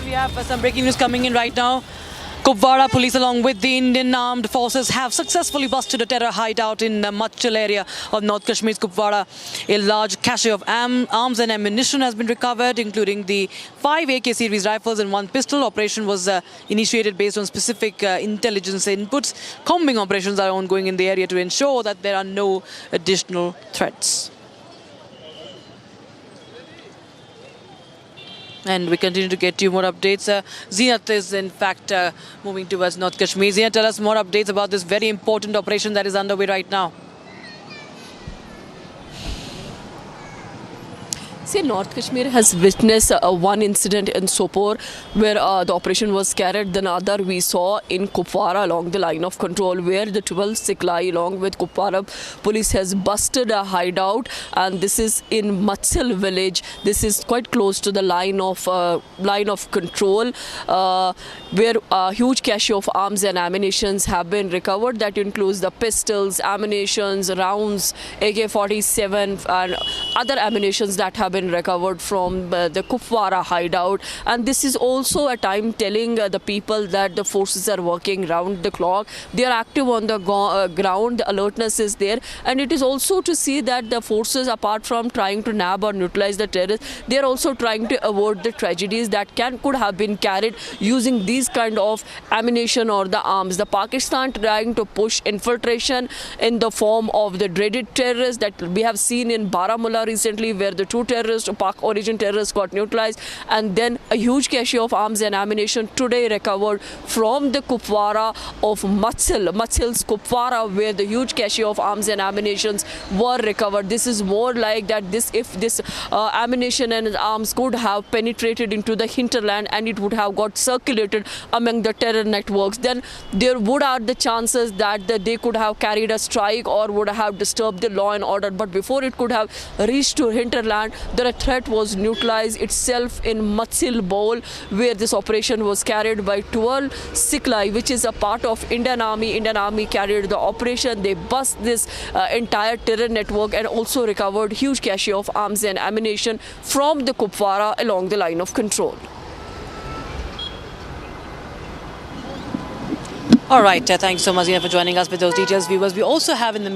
we have some breaking news coming in right now. Kupwara police along with the Indian armed forces have successfully busted a terror hideout in the Machal area of North Kashmir's Kupwara. A large cache of arms and ammunition has been recovered, including the 5 AK series rifles and 1 pistol. Operation was initiated based on specific intelligence inputs. Combing operations are ongoing in the area to ensure that there are no additional threats. And we continue to get you more updates. Zenat is in fact moving towards North Kashmir. Zenat, tell us more updates about this very important operation that is underway right now. See, North Kashmir has witnessed one incident in Sopore where the operation was carried. Then other we saw in Kupwara along the line of control where the 12 Siklai along with Kupwara police has busted a hideout, and this is in Machal village. This is quite close to the line of control where a huge cache of arms and ammunitions have been recovered. That includes the pistols, ammunitions, rounds, AK-47 and other ammunitions that have been recovered from the Kupwara hideout. And this is also a time telling the people that the forces are working round the clock. They are active on the ground. The alertness is there, and it is also to see that the forces, apart from trying to nab or neutralize the terrorists, they are also trying to avoid the tragedies that could have been carried using these kind of ammunition or the arms. The Pakistan trying to push infiltration in the form of the dreaded terrorists that we have seen in Baramulla recently, where the 2 Pak origin terrorists got neutralized, and then a huge cache of arms and ammunition today recovered from the Kupwara of Machal's Kupwara, where the huge cache of arms and ammunitions were recovered. This is more like that if this ammunition and arms could have penetrated into the hinterland and it would have got circulated among the terror networks, then there would have the chances that they could have carried a strike or would have disturbed the law and order. But before it could have reached to hinterland, the threat was neutralized itself in Machal Bowl, where this operation was carried by 12 Siklai, which is a part of Indian Army. Indian Army carried the operation. They bust this entire terror network and also recovered huge cache of arms and ammunition from the Kupwara along the line of control. All right, thanks so much, Zina, for joining us with those details, viewers. We also have in the